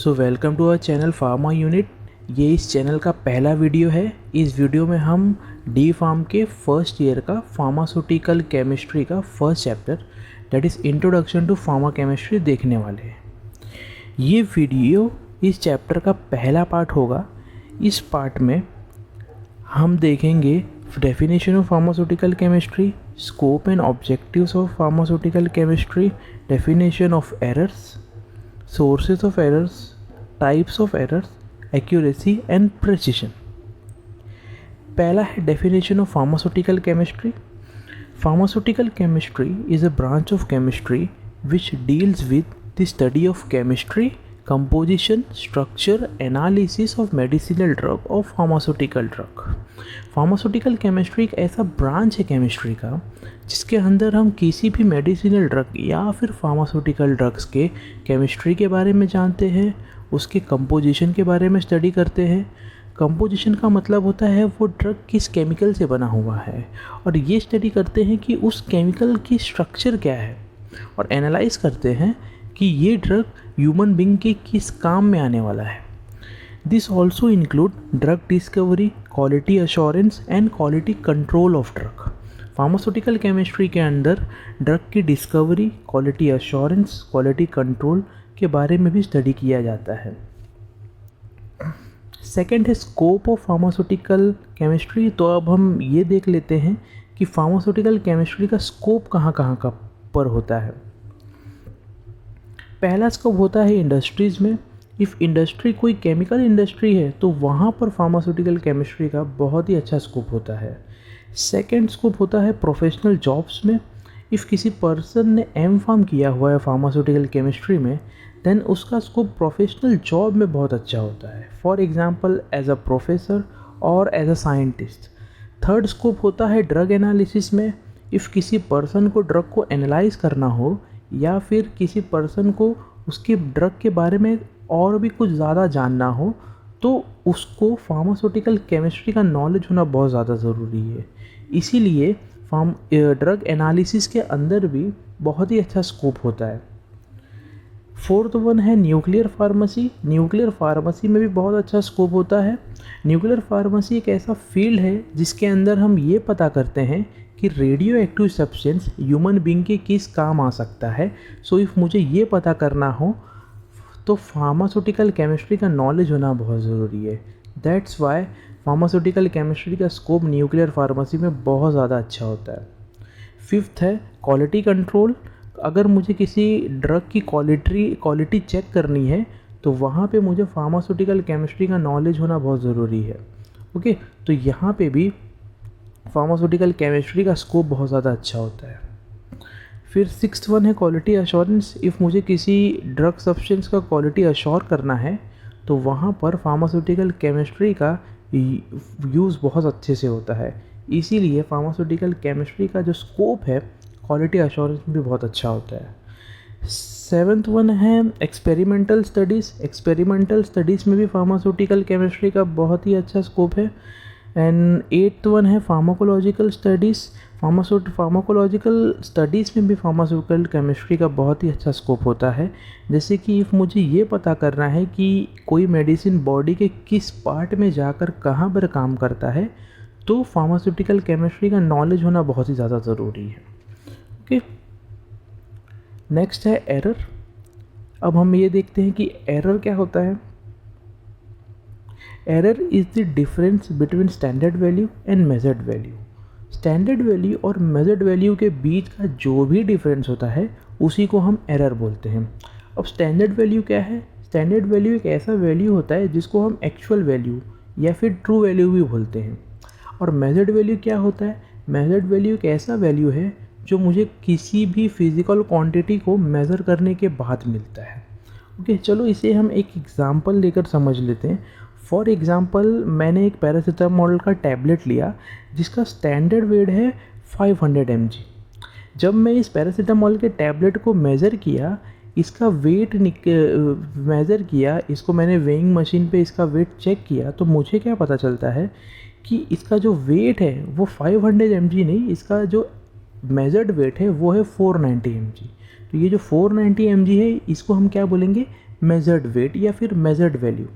So welcome to our channel Pharma Unit. ये इस channel का पहला वीडियो है। इस वीडियो में हम डी फार्म के फर्स्ट ईयर का फार्मास्यूटिकल केमिस्ट्री का first chapter that is introduction to pharma chemistry देखने वाले हैं। ये वीडियो इस चैप्टर का पहला पार्ट होगा। इस पार्ट में हम देखेंगे definition of pharmaceutical chemistry, scope and objectives of pharmaceutical chemistry, definition of errors, sources of errors, types of errors, accuracy and precision। पहला है definition of pharmaceutical chemistry। Pharmaceutical chemistry is a branch of chemistry which deals with the study of chemistry, composition, structure, analysis of medicinal drug or pharmaceutical drug। Pharmaceutical chemistry एक ऐसा branch है chemistry का जिसके अंदर हम किसी भी medicinal drug या फिर फार्मास्यूटिकल ड्रग्स के केमिस्ट्री के बारे में जानते हैं, उसके कंपोजिशन के बारे में स्टडी करते हैं। कंपोजिशन का मतलब होता है वो ड्रग किस केमिकल से बना हुआ है, और ये स्टडी करते हैं कि उस केमिकल की स्ट्रक्चर क्या है, और एनालाइज करते हैं कि ये ड्रग ह्यूमन बींग के किस काम में आने वाला है। This also include drug discovery, quality assurance and quality control of drug. Pharmaceutical chemistry के अंदर ड्रग की discovery, quality assurance, quality control के बारे में भी स्टडी किया जाता है। सेकेंड है स्कोप ऑफ फार्मास्यूटिकल केमिस्ट्री। तो अब हम ये देख लेते हैं कि फार्मास्यूटिकल केमिस्ट्री का स्कोप कहाँ कहाँ का पर होता है। पहला स्कोप होता है इंडस्ट्रीज़ में। इफ़ इंडस्ट्री कोई केमिकल इंडस्ट्री है तो वहाँ पर फार्मास्यूटिकल केमिस्ट्री का बहुत ही अच्छा स्कोप होता है। सेकेंड स्कोप होता है प्रोफेशनल जॉब्स में। इफ़ किसी पर्सन ने एम फार्म किया हुआ है फार्मास्यूटिकल केमिस्ट्री में, देन उसका स्कोप प्रोफेशनल जॉब में बहुत अच्छा होता है, for example as a professor और as a scientist. Third scope होता है ड्रग एनालिसिस में। इफ़ किसी पर्सन को ड्रग को एनालाइज करना हो या फिर किसी पर्सन को उसके ड्रग के बारे में और भी कुछ ज़्यादा जानना हो, तो उसको फार्मास्यूटिकल केमिस्ट्री का नॉलेज होना बहुत ज़्यादा ज़रूरी है। इसीलिए ड्रग एनालिसिस के अंदर भी बहुत ही अच्छा स्कोप होता है। फोर्थ वन है न्यूक्लियर फार्मेसी। न्यूक्लियर फार्मेसी में भी बहुत अच्छा स्कोप होता है। न्यूक्लियर फार्मेसी एक ऐसा फील्ड है जिसके अंदर हम ये पता करते हैं कि radio active substance human being के किस काम आ सकता है। सो इफ़ मुझे ये पता करना हो तो फार्मास्यूटिकल केमिस्ट्री का नॉलेज होना बहुत ज़रूरी है। दैट्स वाई फार्मास्यूटिकल केमिस्ट्री का स्कोप न्यूक्लियर फार्मेसी में बहुत ज़्यादा अच्छा होता है। फिफ्थ है क्वालिटी कंट्रोल। अगर मुझे किसी ड्रग की क्वालिटी चेक करनी है तो वहाँ पे मुझे फार्मास्यूटिकल केमिस्ट्री का नॉलेज होना बहुत ज़रूरी है। ओके, तो यहाँ पे भी फार्मास्यूटिकल केमिस्ट्री का स्कोप बहुत ज़्यादा अच्छा होता है। फिर सिक्स्थ वन है क्वालिटी अश्योरेंस। इफ़ मुझे किसी ड्रग सब्सटेंस का क्वालिटी अश्योर करना है तो वहाँ पर फार्मास्यूटिकल केमिस्ट्री का यूज़ बहुत अच्छे से होता है। इसीलिए फार्मास्यूटिकल केमिस्ट्री का जो स्कोप है क्वालिटी अश्योरेंस में भी बहुत अच्छा होता है। सेवन्थ वन है एक्सपेरिमेंटल स्टडीज़। एक्सपेरिमेंटल स्टडीज़ में भी फार्मास्यूटिकल केमिस्ट्री का बहुत ही अच्छा स्कोप है। एंड एट्थ वन है फार्माकोलॉजिकल स्टडीज़। फार्माकोलॉजिकल स्टडीज़ में भी फार्मास्यूटिकल केमिस्ट्री का बहुत ही अच्छा स्कोप होता है। जैसे कि इफ़ मुझे ये पता करना है कि कोई मेडिसिन बॉडी के किस पार्ट में जाकर कहाँ पर काम करता है, तो फार्मास्यूटिकल केमिस्ट्री का नॉलेज होना बहुत ही ज़्यादा ज़रूरी है। ओके, नेक्स्ट है एरर। अब हम ये देखते हैं कि एरर क्या होता है। Error is the difference between standard value and measured value. Standard value और मेजर्ड वैल्यू के बीच का जो भी डिफरेंस होता है उसी को हम एरर बोलते हैं। अब स्टैंडर्ड वैल्यू क्या है? स्टैंडर्ड वैल्यू एक ऐसा वैल्यू होता है जिसको हम एक्चुअल वैल्यू या फिर ट्रू वैल्यू भी बोलते हैं। और मेजर्ड वैल्यू क्या होता है? मेजर्ड वैल्यू एक ऐसा वैल्यू है जो मुझे किसी भी फिज़िकल क्वांटिटी को मेज़र करने के बाद मिलता है। ओके, चलो इसे हम एक एग्ज़ाम्पल लेकर समझ लेते हैं। फॉर एग्ज़ाम्पल, मैंने एक पैरासीटामोल का टैबलेट लिया जिसका स्टैंडर्ड वेट है 500 mg। जब मैं इस पैरासीटामोल के टैबलेट को मेज़र किया, इसका वेट मेज़र किया, इसको मैंने वेइंग मशीन पे इसका वेट चेक किया, तो मुझे क्या पता चलता है कि इसका जो वेट है वो 500 mg नहीं, इसका जो मेजर्ड वेट है वो है 490 mg। तो ये जो 490 mg है इसको हम क्या बोलेंगे? मेजर्ड वेट या फिर मेजर्ड वैल्यू।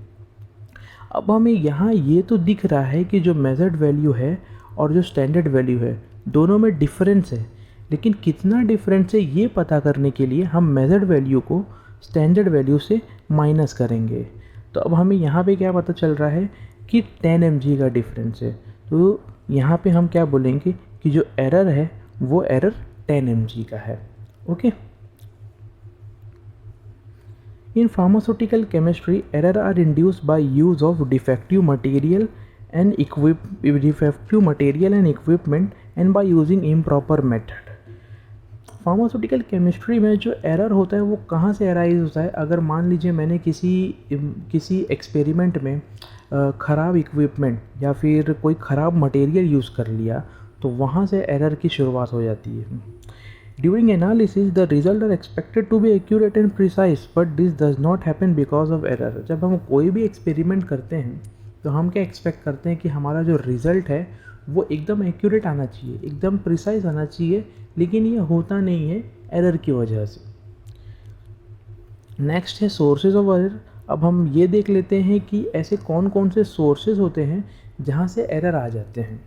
अब हमें यहाँ ये तो दिख रहा है कि जो मेजर्ड वैल्यू है और जो स्टैंडर्ड वैल्यू है दोनों में डिफरेंस है, लेकिन कितना डिफरेंस है ये पता करने के लिए हम मेजर्ड वैल्यू को स्टैंडर्ड वैल्यू से माइनस करेंगे। तो अब हमें यहाँ पे क्या पता चल रहा है कि 10 mg का डिफरेंस है। तो यहाँ पे हम क्या बोलेंगे कि जो एरर है वो एरर 10 mg का है। Okay. In pharmaceutical chemistry, error are induced by use of defective material and equipment and by using improper method. Pharmaceutical chemistry में जो एरर होता है वो कहाँ से अराइज होता है? अगर मान लीजिए मैंने किसी एक्सपेरिमेंट में ख़राब इक्विपमेंट या फिर कोई ख़राब मटेरियल यूज़ कर लिया तो वहाँ से एरर की शुरुआत हो जाती है। During analysis, the results are expected to be accurate and precise, but this does not happen because of error. जब हम कोई भी एक्सपेरिमेंट करते हैं तो हम क्या एक्सपेक्ट करते हैं कि हमारा जो रिज़ल्ट है वो एकदम एक्यूरेट आना चाहिए, एकदम प्रिसाइज आना चाहिए, लेकिन ये होता नहीं है एरर की वजह से। नेक्स्ट है सोर्सेज ऑफ एरर। अब हम ये देख लेते हैं कि ऐसे कौन कौन से सोर्सेज होते हैं जहाँ से एरर आ जाते हैं।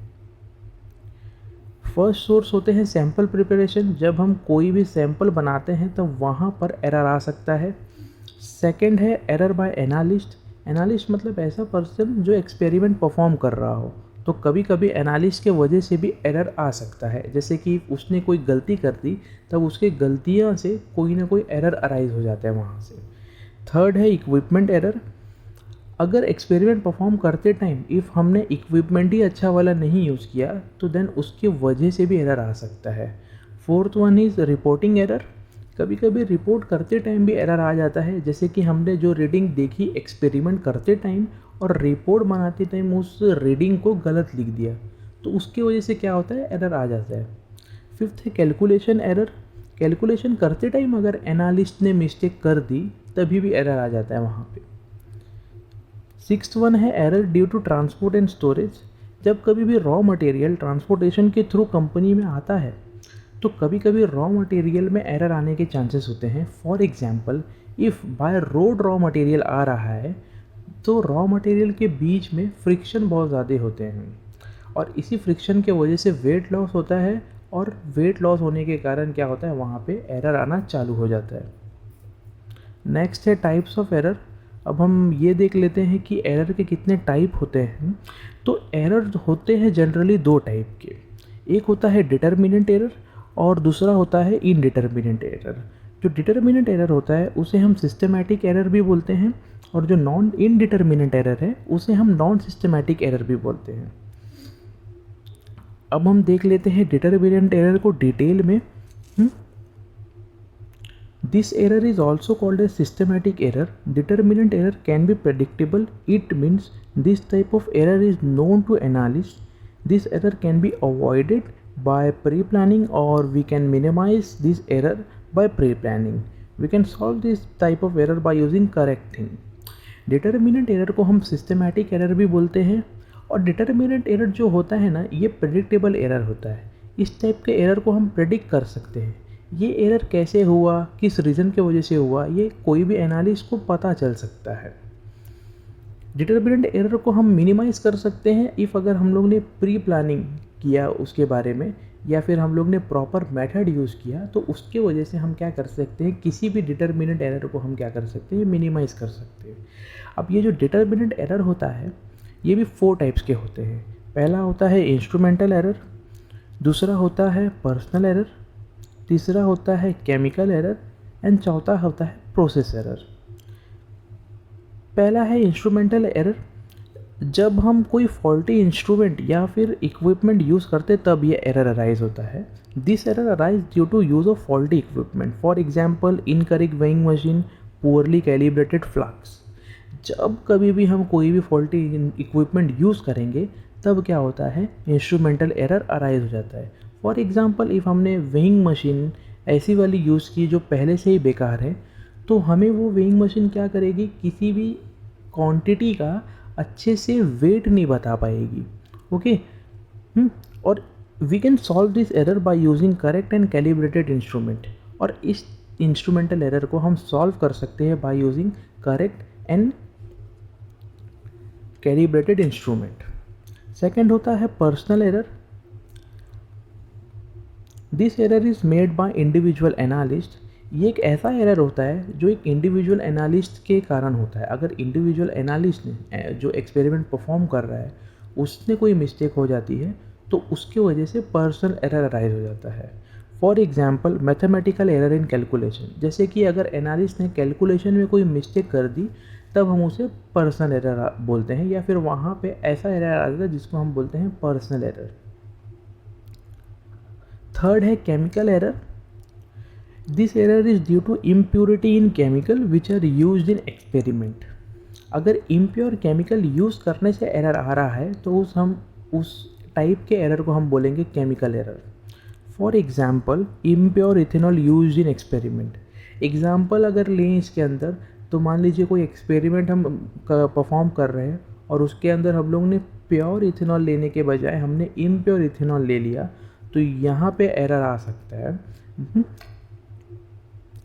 फर्स्ट सोर्स होते हैं सैम्पल प्रिपरेशन। जब हम कोई भी सैम्पल बनाते हैं तब वहाँ पर एरर आ सकता है। सेकंड है एरर बाय एनालिस्ट। एनालिस्ट मतलब ऐसा पर्सन जो एक्सपेरिमेंट परफॉर्म कर रहा हो, तो कभी कभी एनालिस्ट के वजह से भी एरर आ सकता है। जैसे कि उसने कोई गलती कर दी तब उसके गलतियाँ से कोई ना कोई एरर अराइज हो जाता है वहाँ से। थर्ड है इक्विपमेंट एरर। अगर एक्सपेरिमेंट परफॉर्म करते टाइम इफ़ हमने इक्विपमेंट ही अच्छा वाला नहीं यूज़ किया तो देन उसके वजह से भी एरर आ सकता है। Fourth one is reporting error. कभी कभी रिपोर्ट करते टाइम भी एरर आ जाता है, जैसे कि हमने जो रीडिंग देखी एक्सपेरिमेंट करते टाइम और रिपोर्ट बनाते टाइम उस रीडिंग को गलत लिख दिया, तो उसकी वजह से क्या होता है, एरर आ जाता है। फिफ्थ है कैलकुलेशन एरर। कैलकुलेशन करते टाइम अगर एनालिस्ट ने मिस्टेक कर दी तभी भी एरर आ जाता है वहाँ पे। सिक्स्थ वन है error due to transport and storage. जब कभी भी रॉ मटेरियल ट्रांसपोर्टेशन के थ्रू कंपनी में आता है तो कभी कभी रॉ मटेरियल में एरर आने के चांसेस होते हैं। For example, if by road raw material आ रहा है तो रॉ मटेरियल के बीच में फ्रिक्शन बहुत ज़्यादा होते हैं और इसी फ्रिक्शन के वजह से वेट लॉस होता है और वेट लॉस होने के कारण क्या होता है, वहाँ पे एरर आना चालू हो जाता है। नेक्स्ट है टाइप्स ऑफ एरर। अब हम ये देख लेते हैं कि एरर के कितने टाइप होते हैं। तो एरर होते हैं जनरली दो टाइप के। एक होता है डिटर्मिनेंट एरर और दूसरा होता है इनडिटर्मिनेंट एरर। जो डिटर्मिनेंट एरर होता है उसे हम सिस्टमैटिक एरर भी बोलते हैं और जो नॉन इनडिटर्मिनेंट एरर है उसे हम नॉन सिस्टमैटिक एरर भी बोलते हैं। अब हम देख लेते हैं डिटर्मिनेंट एरर को डिटेल में। This error is also called a systematic error. Determinant error can be predictable. It means this type of error is known to analysts. This error can be avoided by pre-planning, or we can minimize this error by pre-planning. We can solve this type of error by using correct thing. Determinant error को हम systematic error भी बोलते हैं और determinant error जो होता है ना, ये predictable error होता है। इस टाइप के error को हम predict कर सकते हैं। ये एरर कैसे हुआ, किस रीज़न के वजह से हुआ, ये कोई भी एनालिस्ट को पता चल सकता है। डिटर्मिनेंट एरर को हम मिनिमाइज़ कर सकते हैं इफ़ अगर हम लोग ने प्री प्लानिंग किया उसके बारे में या फिर हम लोग ने प्रॉपर मेथड यूज़ किया, तो उसके वजह से हम क्या कर सकते हैं, किसी भी डिटर्मिनेंट एरर को हम क्या कर सकते हैं, मिनिमाइज़ कर सकते हैं। अब ये जो डिटर्मिनेंट एरर होता है ये भी 4 टाइप्स के होते हैं। पहला होता है इंस्ट्रूमेंटल एरर, दूसरा होता है पर्सनल एरर, तीसरा होता है केमिकल एरर एंड चौथा होता है प्रोसेस एरर। पहला है इंस्ट्रूमेंटल एरर। जब हम कोई फॉल्टी इंस्ट्रूमेंट या फिर इक्विपमेंट यूज़ करते तब ये एरर अराइज होता है। This error arise due to use of faulty equipment. For example, incorrect weighing machine, poorly calibrated flask. जब कभी भी हम कोई भी फॉल्टी इक्विपमेंट यूज़ करेंगे तब क्या होता है, इंस्ट्रूमेंटल एरर अराइज हो जाता है। फॉर एग्ज़ाम्पल, इफ़ हमने वेइंग मशीन ऐसी वाली यूज़ की जो पहले से ही बेकार है, तो हमें वो वेइंग मशीन क्या करेगी, किसी भी क्वांटिटी का अच्छे से वेट नहीं बता पाएगी। ओके। और we can solve this error by using correct and calibrated instrument. और इस इंस्ट्रूमेंटल एरर को हम सॉल्व कर सकते हैं by using correct and calibrated instrument. Second होता है personal error. This error is made by individual analyst. ये एक ऐसा एरर होता है जो एक इंडिविजुअल एनालिस्ट के कारण होता है। अगर इंडिविजुअल एनालिस्ट ने जो एक्सपेरिमेंट परफॉर्म कर रहा है उसने कोई मिस्टेक हो जाती है तो उसके वजह से पर्सनल एरर अराइज हो जाता है। For example mathematical error in calculation, जैसे कि अगर एनालिस्ट ने कैलकुलेशन में कोई मिस्टेक कर दी तब हम उसे पर्सनल एरर बोलते हैं, या फिर वहाँ पे ऐसा एरर आ जाता है जिसको हम बोलते हैं पर्सनल एरर। थर्ड है chemical error. This error is due to impurity in chemical which are used in experiment. अगर इम्प्योर केमिकल यूज़ करने से एरर आ रहा है तो उस टाइप के एरर को हम बोलेंगे chemical error. For example impure ethanol used in experiment. Example अगर लें इसके अंदर, तो मान लीजिए कोई एक्सपेरिमेंट हम परफॉर्म कर रहे हैं और उसके अंदर हम लोग ने प्योर इथेनॉल लेने के बजाय हमने इम्प्योर इथेनॉल ले लिया, तो यहाँ पे एरर आ सकता है।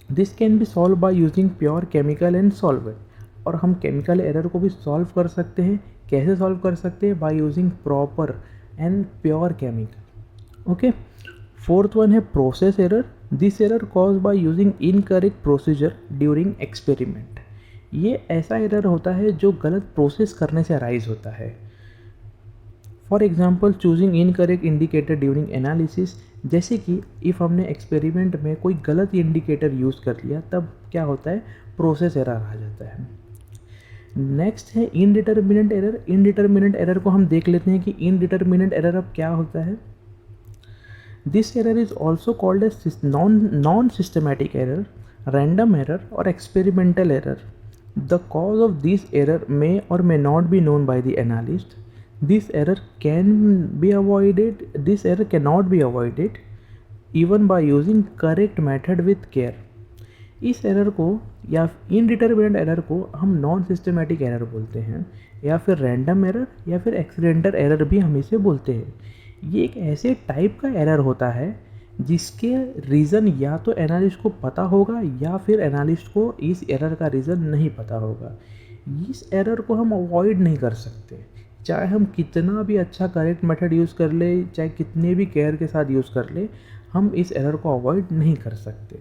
This can be solve by using pure chemical and solvent. और हम केमिकल एरर को भी सॉल्व कर सकते हैं। कैसे सॉल्व कर सकते हैं? By using proper and pure chemical. Okay. Fourth one है process error. This error cause by using incorrect procedure during experiment. ये ऐसा एरर होता है जो गलत प्रोसेस करने से अराइज होता है। For example choosing incorrect indicator during analysis, जैसे कि इफ़ हमने एक्सपेरिमेंट में कोई गलत इंडिकेटर यूज़ कर लिया तब क्या होता है? प्रोसेस एरर आ जाता है। नेक्स्ट है इनडिटर्मिनेंट एरर। इनडिटर्मिनेंट एरर को हम देख लेते हैं कि इनडिटर्मिनेंट एरर अब क्या होता है। This error is also called as non systematic error, random error और experimental error. The cause of this error may or may not be known by the analyst. This error cannot be avoided even by using correct method with care. इस error को या indeterminate error को हम non systematic error बोलते हैं, या फिर random error या फिर एक्सीडेंटल एरर भी हम इसे बोलते हैं। ये एक ऐसे टाइप का एरर होता है जिसके रीज़न या तो एनालिस्ट को पता होगा या फिर एनालिस्ट को इस एरर का रीज़न नहीं पता होगा। इस एरर को हम अवॉइड नहीं कर सकते, चाहे हम कितना भी अच्छा करेक्ट मेथड यूज़ कर ले, चाहे कितने भी केयर के साथ यूज़ कर ले, हम इस एरर को अवॉइड नहीं कर सकते।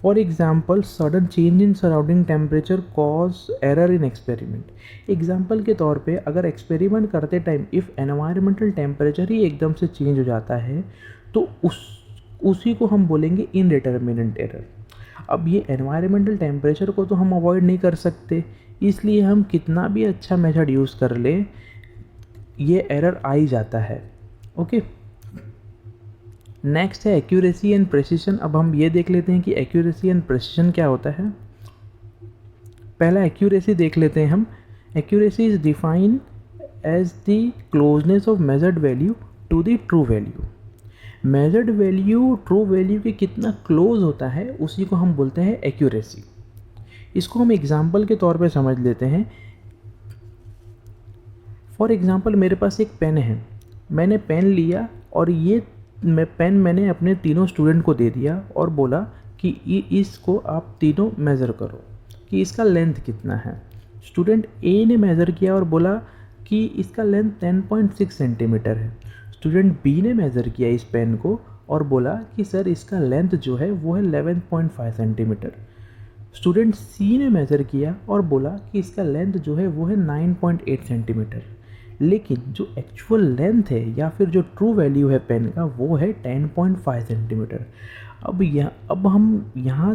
For example sudden change in surrounding temperature cause error in experiment. Example के तौर पे अगर एक्सपेरिमेंट करते टाइम इफ़ एनवायरमेंटल टेम्परेचर ही एकदम से चेंज हो जाता है तो उसी को हम बोलेंगे इनडिटर्मिनेंट एरर। अब ये एनवायरमेंटल टेम्परेचर को तो हम अवॉइड नहीं कर सकते, इसलिए हम कितना भी अच्छा मेथड यूज़ कर ले ये एरर आ ही जाता है। ओके। नेक्स्ट है एक्यूरेसी एंड प्रेसिशन। अब हम ये देख लेते हैं कि एक्यूरेसी एंड प्रेसिशन क्या होता है। पहला एक्यूरेसी देख लेते हैं हम। Accuracy is defined as the closeness of measured value to the true value. Measured value true value के कितना क्लोज होता है उसी को हम बोलते हैं एक्यूरेसी। इसको हम एग्जाम्पल के तौर पे समझ लेते हैं। फॉर एग्ज़ाम्पल मेरे पास एक पेन है, मैंने पेन लिया और ये पेन मैंने अपने तीनों स्टूडेंट को दे दिया और बोला कि इसको आप तीनों मेज़र करो कि इसका लेंथ कितना है। स्टूडेंट ए ने मेज़र किया और बोला कि इसका लेंथ 10.6 सेंटीमीटर है। स्टूडेंट बी ने मेज़र किया इस पेन को और बोला कि सर इसका लेंथ जो है वो है 11.5 सेंटीमीटर। स्टूडेंट सी ने मेज़र किया और बोला कि इसका लेंथ जो है वो है 9.8 सेंटीमीटर। लेकिन जो एक्चुअल लेंथ है या फिर जो ट्रू वैल्यू है पेन का वो है 10.5 सेंटीमीटर। अब हम यहाँ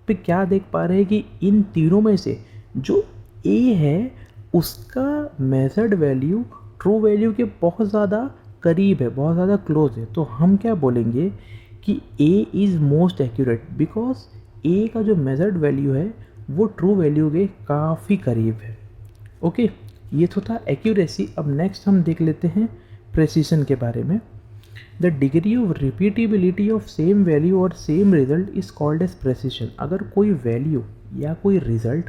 पे क्या देख पा रहे हैं कि इन तीनों में से जो ए है उसका मेजर्ड वैल्यू ट्रू वैल्यू के बहुत ज़्यादा करीब है, बहुत ज़्यादा क्लोज है। तो हम क्या बोलेंगे कि A is most accurate because A का जो मेजर्ड वैल्यू है वो ट्रू वैल्यू के काफ़ी करीब है। ओके, ये तो था एक्यूरेसी। अब नेक्स्ट हम देख लेते हैं प्रेसिशन के बारे में। The degree of repeatability of same value और same result is called as precision. अगर कोई वैल्यू या कोई रिजल्ट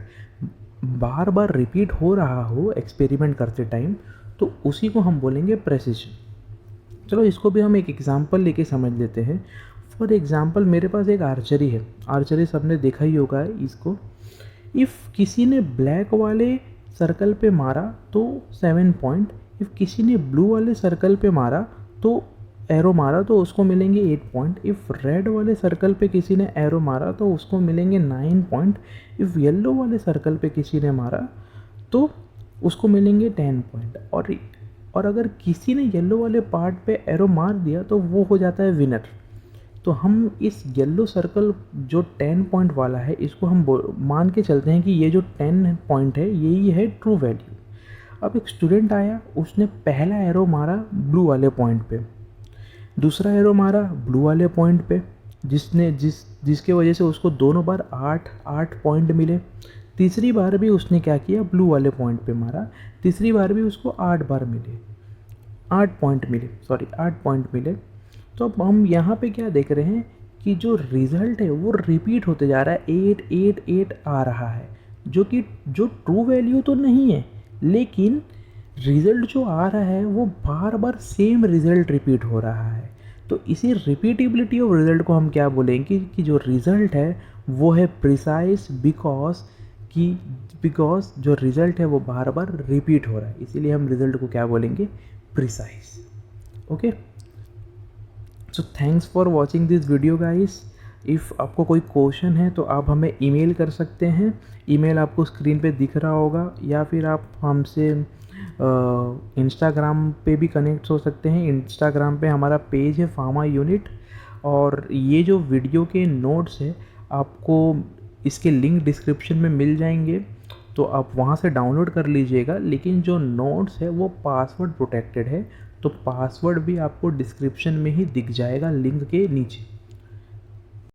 बार बार रिपीट हो रहा हो एक्सपेरिमेंट करते टाइम तो उसी को हम बोलेंगे प्रेसिशन। चलो इसको भी हम एक एग्जांपल लेके समझ लेते हैं। फॉर एग्ज़ाम्पल मेरे पास एक आर्चरी है, आर्चरी सबने देखा ही होगा इसको। इफ़ किसी ने ब्लैक वाले सर्कल पे मारा तो 7 पॉइंट, इफ़ किसी ने ब्लू वाले सर्कल पे मारा तो एरो मारा तो उसको मिलेंगे 8 पॉइंट। इफ़ रेड वाले सर्कल पे किसी ने एरो मारा तो उसको मिलेंगे 9 पॉइंट। इफ़ येलो वाले सर्कल पे किसी ने मारा तो उसको मिलेंगे 10 पॉइंट। और अगर किसी ने येलो वाले पार्ट पे एरो मार दिया तो वो हो जाता है विनर। तो हम इस येलो सर्कल जो 10 पॉइंट वाला है इसको हम मान के चलते हैं कि ये जो 10 पॉइंट है यही है ट्रू वैल्यू। अब एक स्टूडेंट आया, उसने पहला एरो मारा ब्लू वाले पॉइंट पे, दूसरा एरो मारा ब्लू वाले पॉइंट पे, जिसके वजह से उसको दोनों बार 8 पॉइंट मिले। तीसरी बार भी उसने क्या किया, ब्लू वाले पॉइंट पे मारा, तीसरी बार भी उसको 8 बार मिले, 8 पॉइंट मिले। तो अब हम यहाँ पे क्या देख रहे हैं कि जो रिज़ल्ट है वो रिपीट होते जा रहा है, 8 8 8 आ रहा है, जो ट्रू वैल्यू तो नहीं है, लेकिन रिज़ल्ट जो आ रहा है वो बार बार सेम रिज़ल्ट रिपीट हो रहा है। तो इसी रिपीटेबिलिटी ऑफ रिज़ल्ट को हम क्या बोलेंगे कि जो रिज़ल्ट है वो है प्रिसाइज, बिकॉज जो रिज़ल्ट है वो बार बार रिपीट हो रहा है, इसीलिए हम रिज़ल्ट को क्या बोलेंगे, precise. Okay, so thanks for watching this video guys. If आपको कोई क्वेश्चन है तो आप हमें ईमेल कर सकते हैं, ईमेल आपको स्क्रीन पे दिख रहा होगा, या फिर आप हमसे इंस्टाग्राम पे भी कनेक्ट हो सकते हैं। इंस्टाग्राम पे हमारा पेज है फार्मा यूनिट, और ये जो वीडियो के नोट्स है आपको इसके लिंक डिस्क्रिप्शन में मिल जाएंगे, तो आप वहाँ से डाउनलोड कर लीजिएगा। लेकिन जो नोट्स है वो पासवर्ड प्रोटेक्टेड है, तो पासवर्ड भी आपको डिस्क्रिप्शन में ही दिख जाएगा लिंक के नीचे।